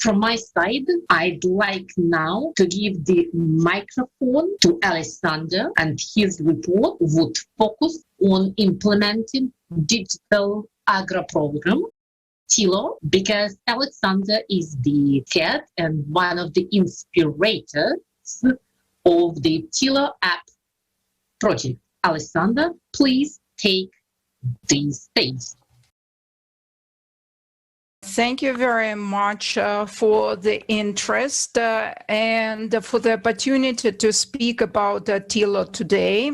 From my side, I'd like now to give the microphone to Alessandro, and his report would focus on implementing digital agro program, TILLO, because Alessandro is the head and one of the inspirators of the TILLO app project. Alessandro, please take the stage. Thank you very much for the interest and for the opportunity to speak about TILLO today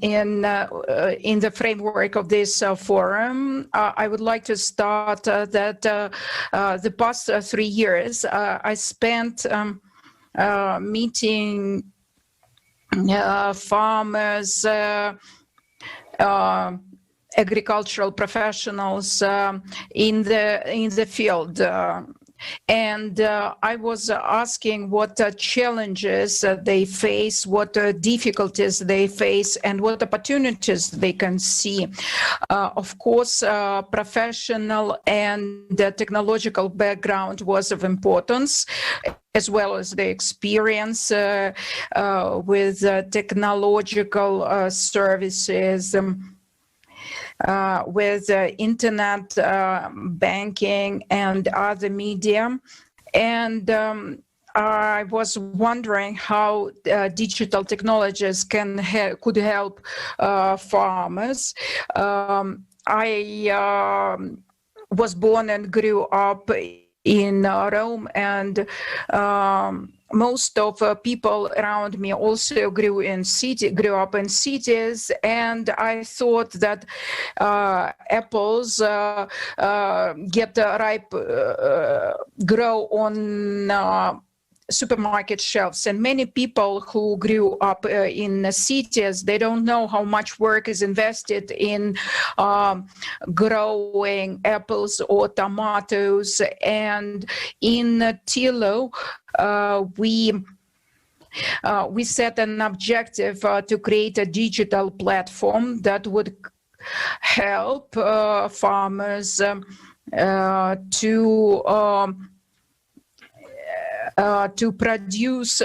in the framework of this forum. I would like to start that the past 3 years I spent meeting farmers, agricultural professionals in the field, and I was asking what challenges they face, what difficulties they face, and what opportunities they can see. Of course, professional and technological background was of importance, as well as the experience with technological services, with internet banking and other media. And I was wondering how digital technologies could help farmers. I was born and grew up in Rome, and most of people around me also grew up in cities, and I thought that apples get ripe, grow on supermarket shelves, and many people who grew up in cities, they don't know how much work is invested in growing apples or tomatoes. And in TILLO, we set an objective to create a digital platform that would help farmers to produce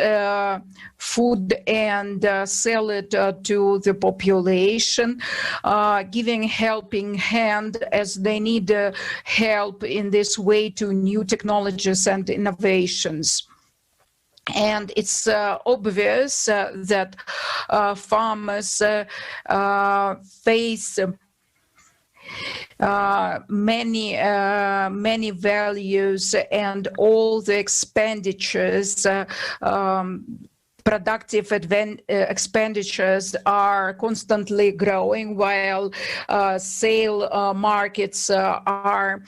food and sell it to the population, giving helping hand as they need help in this way to new technologies and innovations. And it's obvious that farmers face many values, and all the expenditures, productive expenditures are constantly growing, while sale markets are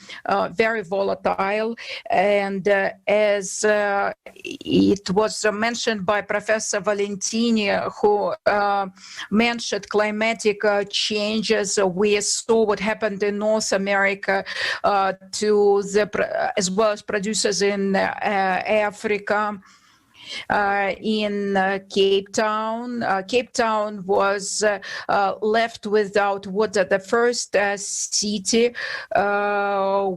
very volatile. And as it was mentioned by Professor Valentini, who mentioned climatic changes, we saw what happened in North America as well as producers in Africa. In Cape Town. Cape Town was left without water, the first city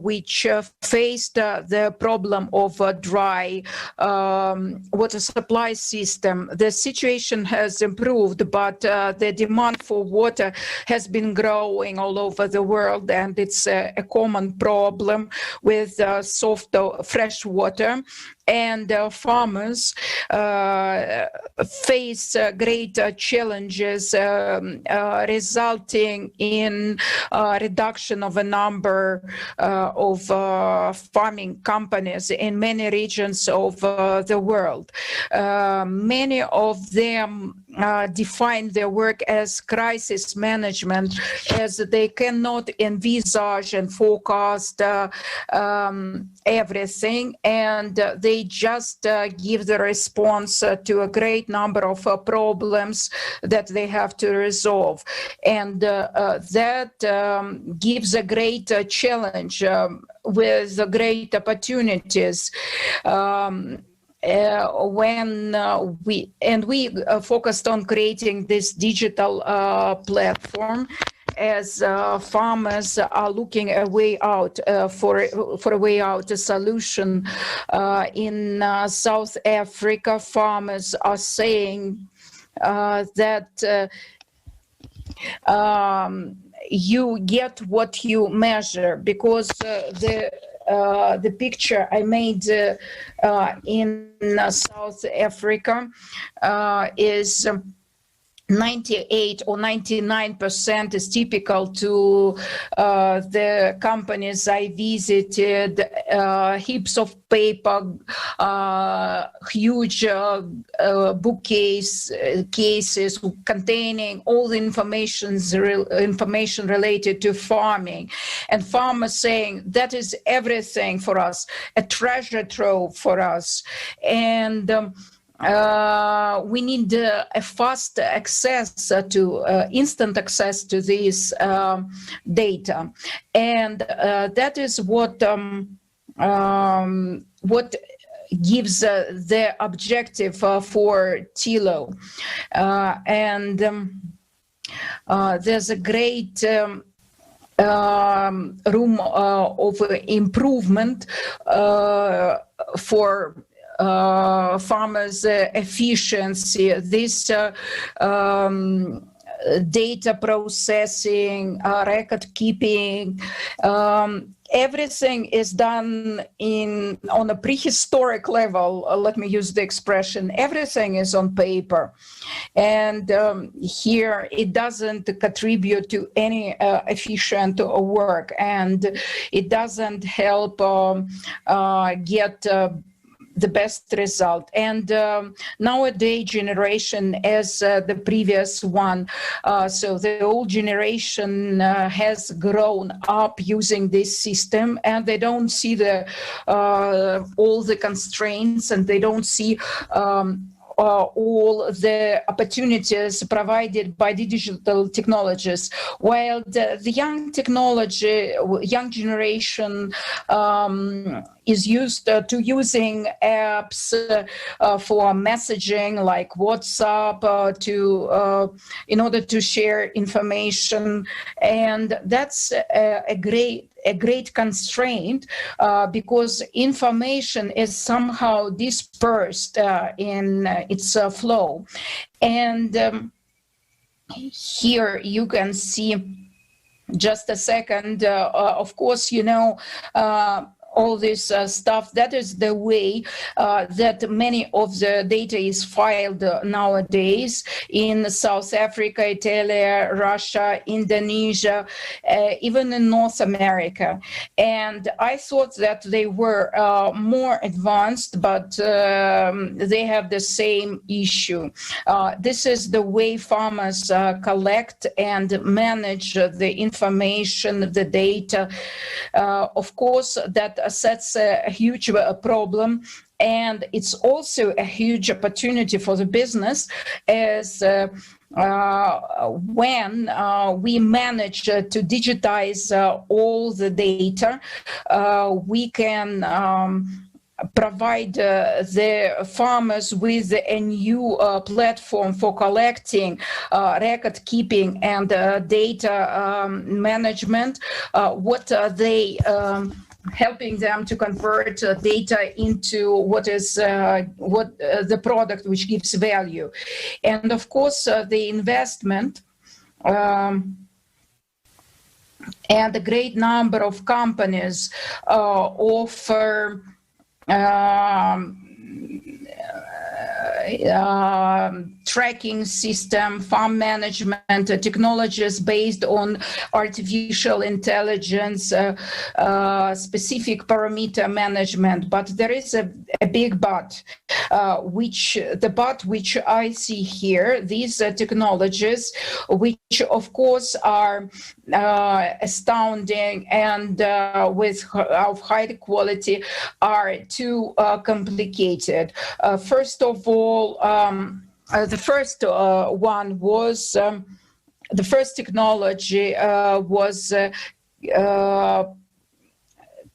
which faced the problem of a dry water supply system. The situation has improved, but the demand for water has been growing all over the world, and it's a common problem with fresh water. And farmers face great challenges resulting in reduction of a number of farming companies in many regions of the world. Many of them define their work as crisis management, as they cannot envisage and forecast everything, and they just give the response to a great number of problems that they have to resolve. And that gives a great challenge with great opportunities. When we focused on creating this digital platform, as farmers are looking a way out for a way out, a solution. In South Africa, farmers are saying that you get what you measure, because the picture I made in South Africa is 98 or 99% is typical to the companies I visited. Heaps of paper, huge cases containing all the information related to farming, and farmers saying that is everything for us, a treasure trove for us, and we need a fast access to instant access to this data, and that is what gives the objective for TILLO, and there's a great room of improvement for farmers' efficiency. This data processing, record keeping, everything is done on a prehistoric level. Let me use the expression. Everything is on paper, and here it doesn't contribute to any efficient work, and it doesn't help get the best result. And nowadays generation as the previous one, so the old generation has grown up using this system, and they don't see the all the constraints, and they don't see all the opportunities provided by the digital technologies, while the young generation is used to using apps for messaging like WhatsApp in order to share information, and that's a great constraint because information is somehow dispersed in its flow. And here you can see, just a second, of course, you know, all this stuff, that is the way that many of the data is filed nowadays in South Africa, Italy, Russia, Indonesia, even in North America. And I thought that they were more advanced, but they have the same issue. This is the way farmers collect and manage the information, the data. Of course, that sets a huge problem, and it's also a huge opportunity for the business, as when we manage to digitize all the data, we can provide the farmers with a new platform for collecting, record keeping, and data management. What are they helping them to convert data into what is the product which gives value. And of course, the investment and a great number of companies offer tracking system, farm management technologies based on artificial intelligence, specific parameter management. But there is a big but, which I see here, these technologies, which of course are astounding and of high quality, are too complicated. First of all, the first one was, the first technology was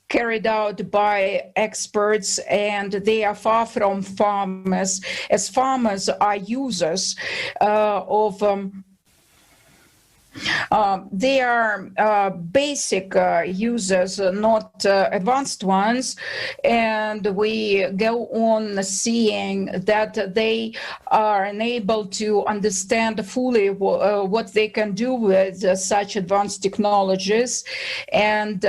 carried out by experts, and they are far from farmers, as farmers are users of They are basic users, not advanced ones, and we go on seeing that they are unable to understand fully what they can do with such advanced technologies, and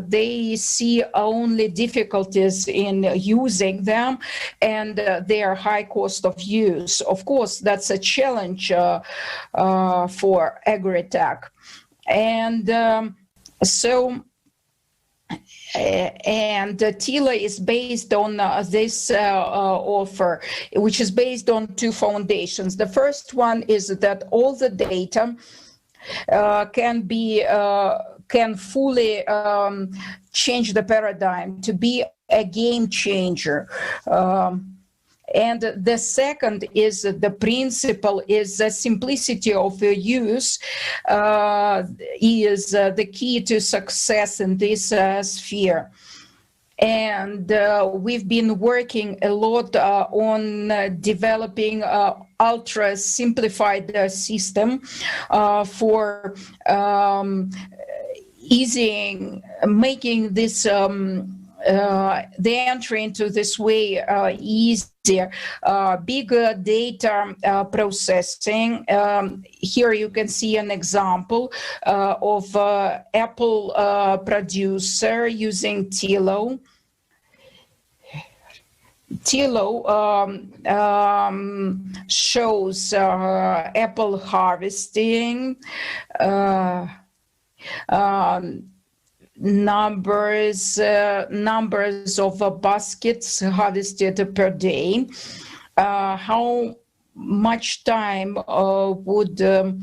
they see only difficulties in using them and their high cost of use. Of course, that's a challenge for AgriTack. And TILLO is based on this offer, which is based on two foundations. The first one is that all the data can fully change the paradigm to be a game changer. And the second is the principle is the simplicity of the use is the key to success in this sphere. And we've been working a lot on developing ultra simplified system for making this the entry into this way easier. Bigger data processing. Here you can see an example of apple producer using TILLO. TILLO shows apple harvesting, numbers of baskets harvested per day. How much time would a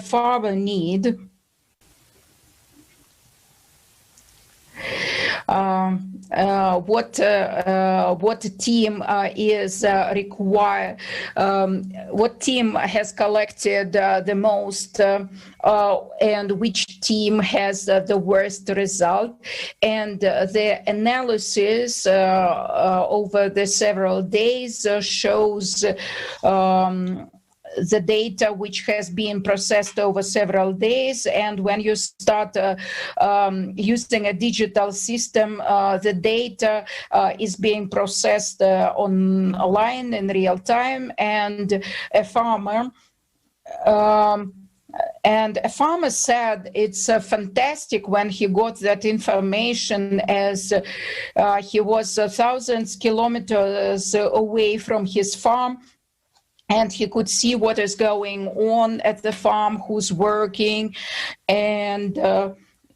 farmer need? What team is required? What team has collected the most, and which team has the worst result? And the analysis over the several days shows the data which has been processed over several days, and when you start using a digital system, the data is being processed online in real time, and a farmer said it's fantastic when he got that information, as he was thousands of kilometers away from his farm, and he could see what is going on at the farm, who's working, and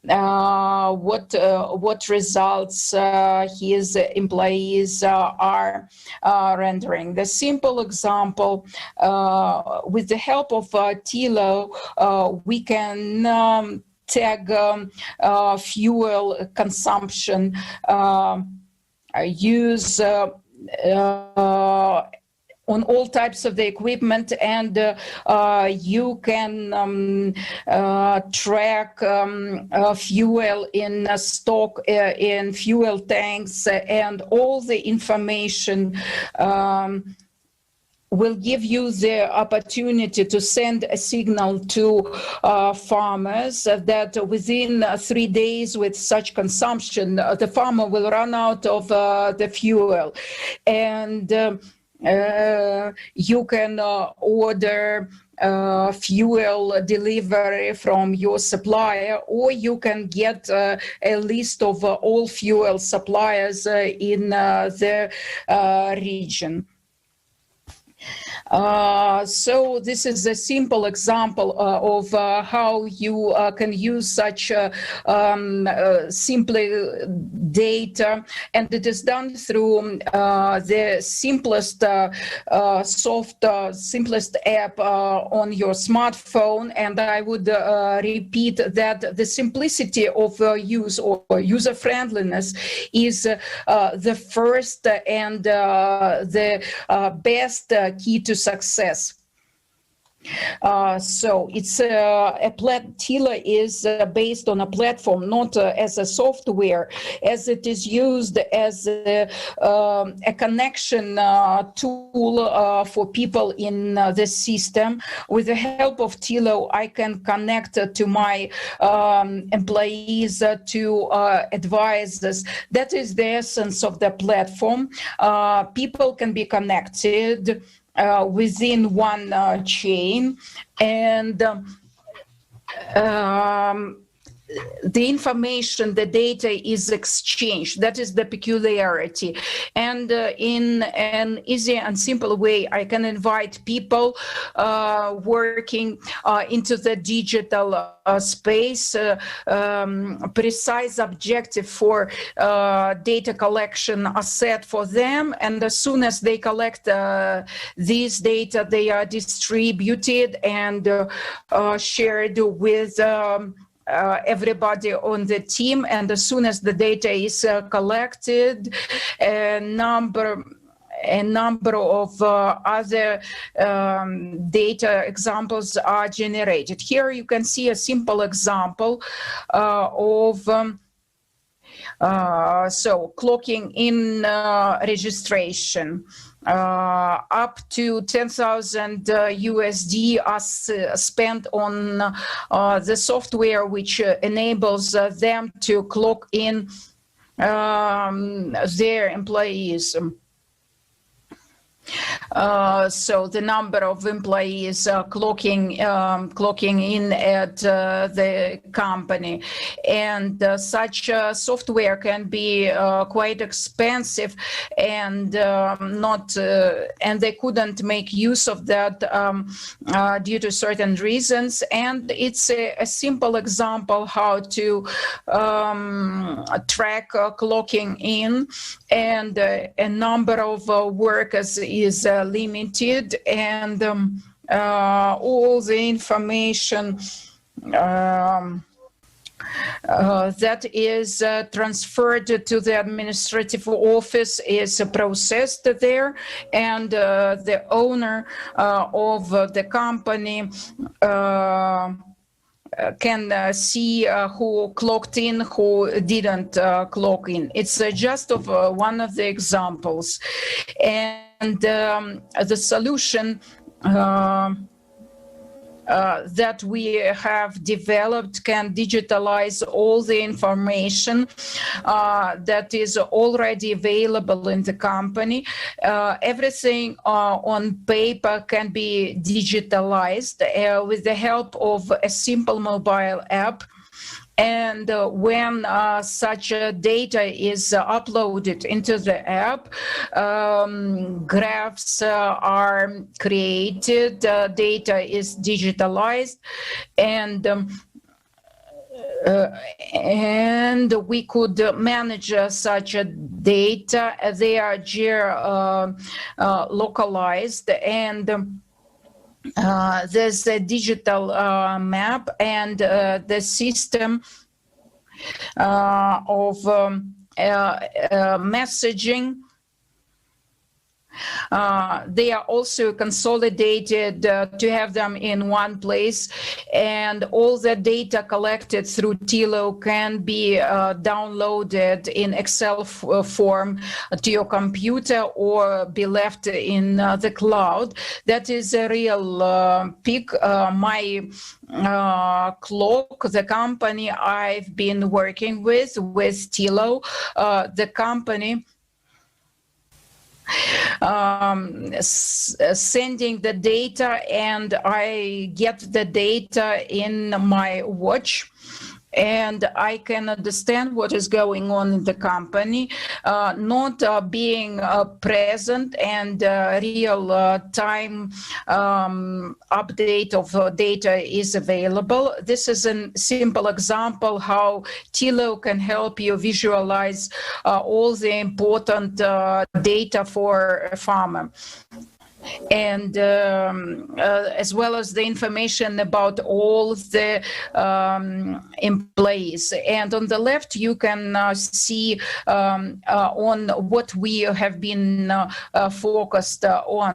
what results his employees are rendering. The simple example, with the help of TILLO, we can tag fuel consumption, use on all types of the equipment, and you can track fuel in stock, in fuel tanks, and all the information will give you the opportunity to send a signal to farmers that within 3 days with such consumption, the farmer will run out of the fuel. And you can order fuel delivery from your supplier, or you can get a list of all fuel suppliers in the region. So this is a simple example of how you can use such simply data, and it is done through the simplest simplest app on your smartphone. And I would repeat that the simplicity of use, or user friendliness, is the first and the best key to success. So it's TILLO is based on a platform, not as a software, as it is used as a connection tool for people in the system. With the help of TILLO, I can connect to my employees, to advisors. That is the essence of the platform. People can be connected within one chain, and the information, the data is exchanged. That is the peculiarity. And in an easy and simple way, I can invite people working into the digital space, precise objective for data collection are set for them. And as soon as they collect these data, they are distributed and shared with everybody on the team. And as soon as the data is collected, a number of other data examples are generated. Here you can see a simple example of so clocking in registration. Up to 10,000 USD are spent on the software which enables them to clock in their employees. So the number of employees clocking in at the company, and such software can be quite expensive, and and they couldn't make use of that due to certain reasons. And it's a simple example how to track clocking in, and a number of workers is limited, and all the information that is transferred to the administrative office is processed there, and the owner of the company can see who clocked in, who didn't clock in. It's just of one of the examples. And the solution that we have developed can digitalize all the information that is already available in the company. Everything on paper can be digitalized with the help of a simple mobile app. And when such data is uploaded into the app, graphs are created, data is digitalized, and we could manage such data. They are localized, and there's a digital map, and the system of messaging. They are also consolidated to have them in one place, and all the data collected through TILLO can be downloaded in Excel form to your computer or be left in the cloud. That is a real peak. My clock, the company I've been working with TILLO, the company sending the data, and I get the data in my watch, and I can understand what is going on in the company, not being present, and real time update of data is available. This is a simple example how TILLO can help you visualize all the important data for a farmer. and as well as the information about all the employees. And on the left, you can see on what we have been focused on.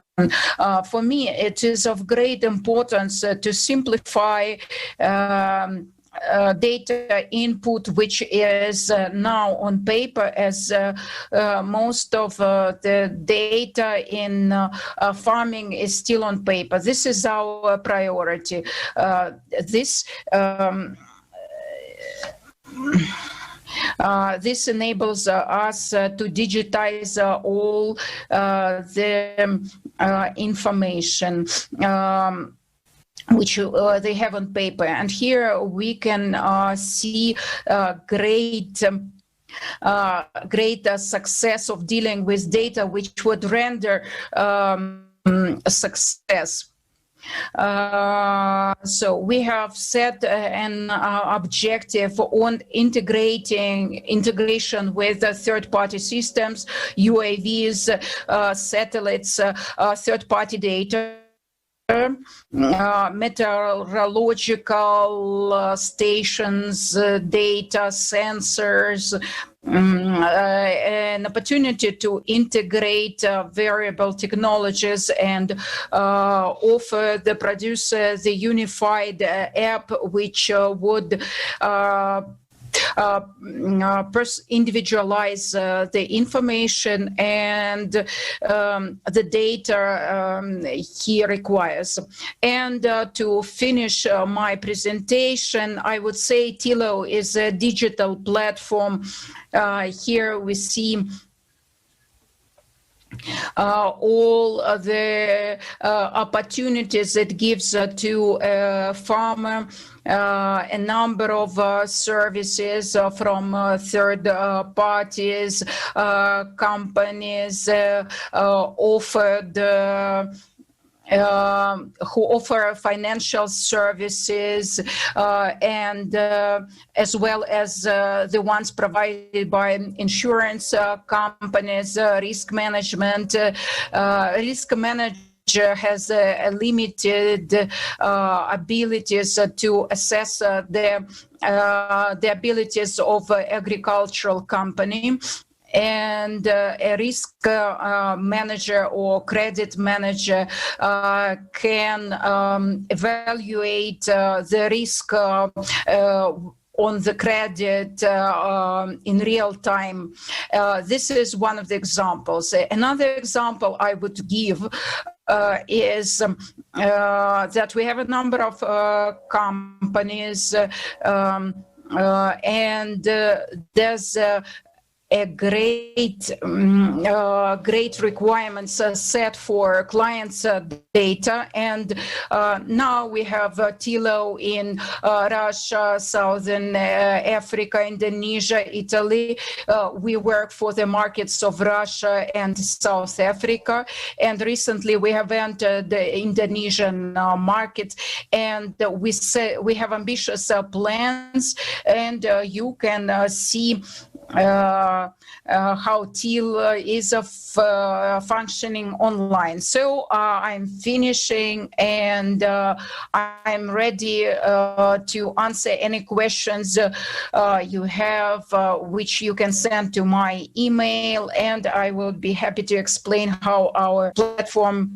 For me, it is of great importance to simplify data input, which is now on paper, as most of the data in farming is still on paper. This is our priority. This enables us to digitize all the information which they have on paper. And here we can see great success of dealing with data, which would render success. So we have set an objective on integration with third-party systems, UAVs, satellites, third-party data, meteorological stations, data, sensors, an opportunity to integrate variable technologies and offer the producer the unified app, which would individualize the information and the data he requires. And to finish my presentation, I would say TILLO is a digital platform. Here we see all the opportunities it gives to a farmer, a number of services from third parties, companies offered who offer financial services and as well as the ones provided by insurance companies, risk management. Risk manager has limited abilities to assess the abilities of agricultural company. And a risk manager or credit manager can evaluate the risk on the credit in real time. This is one of the examples. Another example I would give is that we have a number of companies and there's a great requirements set for clients' data, and now we have TILLO in Russia, Southern Africa, Indonesia, Italy. We work for the markets of Russia and South Africa, and recently we have entered the Indonesian market, and we have ambitious plans, and you can see how TILLO is functioning online. So I'm finishing, and I'm ready to answer any questions you have, which you can send to my email, and I will be happy to explain how our platform